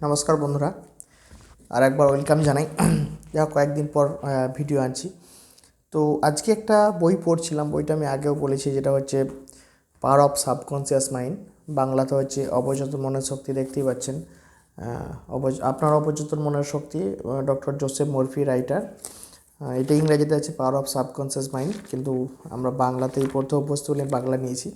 নমস্কার বন্ধুরা, আর একবার ওয়েলকাম জানাই। যা কয়েকদিন পর ভিডিও আনছি। তো আজকে একটা বই পড়ছিলাম, বইটা আমি আগেও বলেছি, যেটা হচ্ছে পাওয়ার অফ সাবকনসিয়াস মাইন্ড। বাংলাতে হচ্ছে অবচেতন মনের শক্তি। দেখতেই পাচ্ছেন, আপনার অবচেতন মনের শক্তি, ডক্টর জোসেফ মরফি রাইটার। এটা ইংরেজিতে আছে পাওয়ার অফ সাবকনসিয়াস মাইন্ড, কিন্তু আমরা বাংলাতেই পড়তে অভ্যস্ত বলে বাংলা নিয়েছি।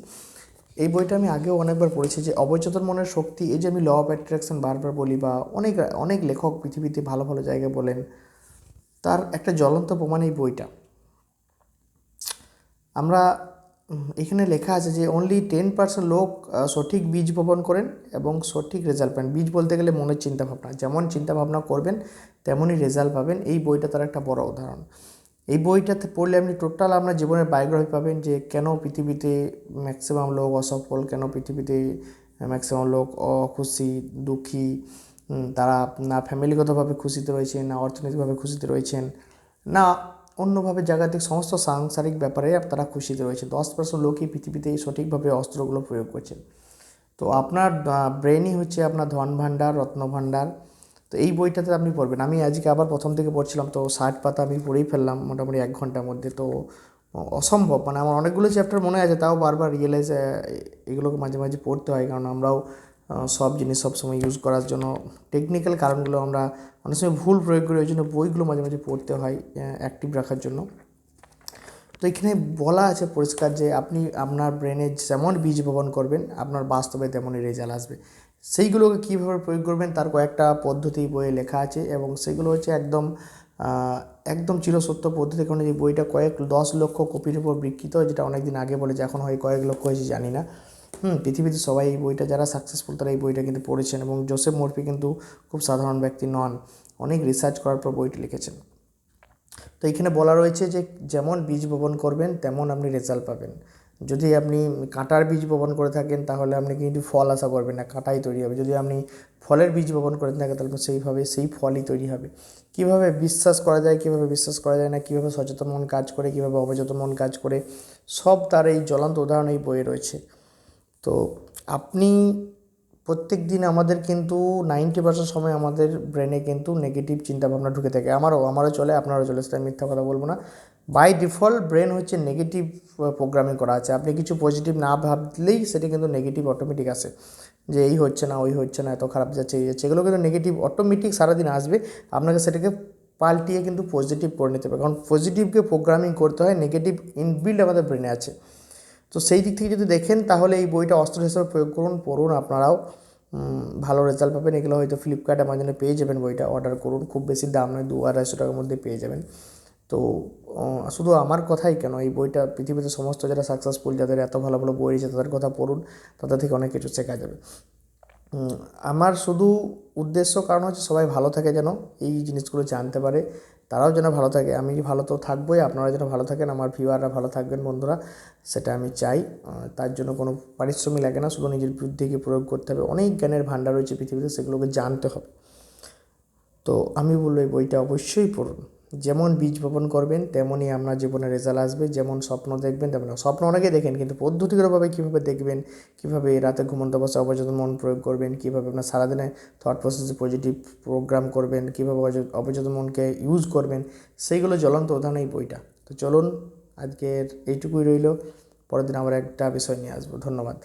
এই বইটা আমি আগেও অনেকবার পড়েছি। যে অবচেতন মনের শক্তি, এই যে আমি ল অফ অ্যাট্রাকশন বারবার বলি, বা অনেক অনেক লেখক পৃথিবীতে ভালো ভালো জায়গায় বলেন, তার একটা জ্বলন্ত প্রমাণ এই বইটা। আমরা এখানে লেখা আছে যে অনলি 10% লোক সঠিক বীজ বপন করেন এবং সঠিক রেজাল্ট পান। বীজ বলতে গেলে মনের চিন্তাভাবনা, যেমন চিন্তাভাবনা করবেন তেমনই রেজাল্ট পাবেন। এই বইটা তার একটা বড় উদাহরণ। এই বইটাতে পড়লে আপনি টোটাল আপনার জীবনের বায়োগ্রাফি পাবেন, যে কেন পৃথিবীতে ম্যাক্সিমাম লোক অসফল, কেন পৃথিবীতে ম্যাক্সিমাম লোক অখুশি, দুঃখী, তারা না ফ্যামিলিগতভাবে খুশিতে রয়েছেন, না অর্থনৈতিকভাবে খুশিতে রয়েছেন, না অন্যভাবে জাগতিক সমস্ত সাংসারিক ব্যাপারে তারা খুশিতে রয়েছে। 10% লোকই পৃথিবীতে সঠিকভাবে অস্ত্রগুলো প্রয়োগ করছেন। তো আপনার ব্রেনই হচ্ছে আপনার ধন ভাণ্ডার, রত্ন ভাণ্ডার। তো এই বইটাতে আপনি পড়বেন। আমি আজকে আবার প্রথম থেকে পড়ছিলাম, তো 60 পাতা আমি পড়েই ফেললাম মোটামুটি 1 ঘন্টার মধ্যে। তো অসম্ভব, মানে আমার অনেকগুলো চ্যাপ্টার মনে আছে, তাও বারবার রিয়েলাইজ এগুলোকে মাঝে মাঝে পড়তে হয়, কারণ আমরাও সব জিনিস সবসময় ইউজ করার জন্য টেকনিক্যাল কারণগুলো আমরা অনেক সময় ভুল প্রয়োগ করি, ওই জন্য বইগুলো মাঝে মাঝে পড়তে হয় অ্যাক্টিভ রাখার জন্য। তো এখানে বলা আছে পরিষ্কার যে আপনি আপনার ব্রেনে যেমন বীজ বপন করবেন, আপনার বাস্তবে তেমনই রেজাল্ট আসবে। সেইগুলোকে কীভাবে প্রয়োগ করবেন তার কয়েকটা পদ্ধতি বইয়ে লেখা আছে, এবং সেগুলো হচ্ছে একদম একদম চিরসত্য পদ্ধতি। কারণ এই বইটা 10 লক্ষ কপির উপর বিক্রিত, যেটা অনেক দিন আগে বলেছে, এখন হয় কয়েক লক্ষ হয়েছে জানি না। পৃথিবীতে সবাই এই বইটা, যারা সাকসেসফুল তারা এই বইটা কিন্তু পড়েছেন, এবং জোসেফ মরফি কিন্তু খুব সাধারণ ব্যক্তি নন, অনেক রিসার্চ করার পর বইটি লিখেছেন। তো এখানে বলা রয়েছে যে যেমন বীজ বপন করবেন তেমন আপনি রেজাল্ট পাবেন। যদি আপনি কাঁটার বীজ বপন করে থাকেন তাহলে আপনি কিন্তু ফল আশা করবেন না, কাঁটাই তৈরি হবে। যদি আপনি ফলের বীজ বপন করে থাকেন তাহলে সেইভাবে সেই ফলই তৈরি হবে। কীভাবে বিশ্বাস করা যায়, কীভাবে বিশ্বাস করা যায় না, কীভাবে সচেতন মন কাজ করে, কীভাবে অবচেতন মন কাজ করে, সব তার এই জ্বলন্ত উদাহরণ এই বইয়ে রয়েছে। তো আপনি প্রত্যেক দিন আমাদের কিন্তু 90% সময় আমাদের ব্রেনে কিন্তু নেগেটিভ চিন্তাভাবনা ঢুকে থাকে। আমারও চলে, আপনারও চলে, সেটা মিথ্যা কথা বলবো না। বাই ডিফল্ট ব্রেন হচ্ছে নেগেটিভ প্রোগ্রামিং করা আছে। আপনি কিছু পজিটিভ না ভাবলেই সেটা কিন্তু নেগেটিভ অটোমেটিক আসে, যে এই হচ্ছে না, ওই হচ্ছে না, এত খারাপ যাচ্ছে, এই যাচ্ছে, এগুলো কিন্তু নেগেটিভ অটোমেটিক সারাদিন আসবে। আপনাকে সেটাকে পাল্টিয়ে কিন্তু পজিটিভ করে নিতে হবে, কারণ পজিটিভকে প্রোগ্রামিং করতে হয়, নেগেটিভ ইনবিল্ড আমাদের ব্রেনে আছে। তো সেই দিক থেকে যদি দেখেন তাহলে এই বইটা অস্ত্র হিসেবে প্রয়োগ করুন, পড়ুন, আপনারাও ভালো রেজাল্ট পাবেন। এগুলো হয়তো ফ্লিপকার্ট অ্যামাজনে পেয়ে যাবেন, বইটা অর্ডার করুন, খুব বেশি দাম নয়, 200-250 টাকার মধ্যে পেয়ে যাবেন। তো শুধু আমার কথাই কেন, এই বইটা পৃথিবীতে সমস্ত যারা সাকসেসফুল, যাদের এত ভালো ভালো বই রয়েছে, তাদের কথা পড়ুন, তাদের থেকে অনেক কিছু শেখা যাবে। আমার শুধু উদ্দেশ্য কারণ হচ্ছে সবাই ভালো থাকে, যেন এই জিনিসগুলো জানতে পারে, তারাও যেন ভালো থাকে। আমি ভালো তো থাকবোই, আপনারা যেন ভালো থাকেন, আমার ভিউয়াররা ভালো থাকবেন বন্ধুরা, সেটা আমি চাই। তার জন্য কোনো পারিশ্রমিক লাগে না, শুধু নিজের বুদ্ধিকে প্রয়োগ করতে হবে। অনেক জ্ঞানের ভাণ্ডার রয়েছে পৃথিবীতে, সেগুলোকে জানতে হবে। তো আমি বলবো এই বইটা অবশ্যই পড়ুন। যেমন বীজ বপন করবেন তেমনই আপনার জীবনে রেজাল্ট আসবে। যেমন স্বপ্ন দেখবেন তেমন, স্বপ্ন অনেকে দেখেন, কিন্তু পদ্ধতিগতভাবে কীভাবে দেখবেন, কীভাবে রাতে ঘুমন্ত অবস্থায় অবচেতন মন প্রয়োগ করবেন, কীভাবে আপনার সারাদিনে থট প্রসেসে পজিটিভ প্রোগ্রাম করবেন, কীভাবে অবচেতন মনকে ইউজ করবেন, সেইগুলো জ্বলন্ত উদাহরণ এই বইটা। তো চলুন, আজকের এইটুকুই রইল, পরের দিন আবার একটা বিষয় নিয়ে আসবো। ধন্যবাদ।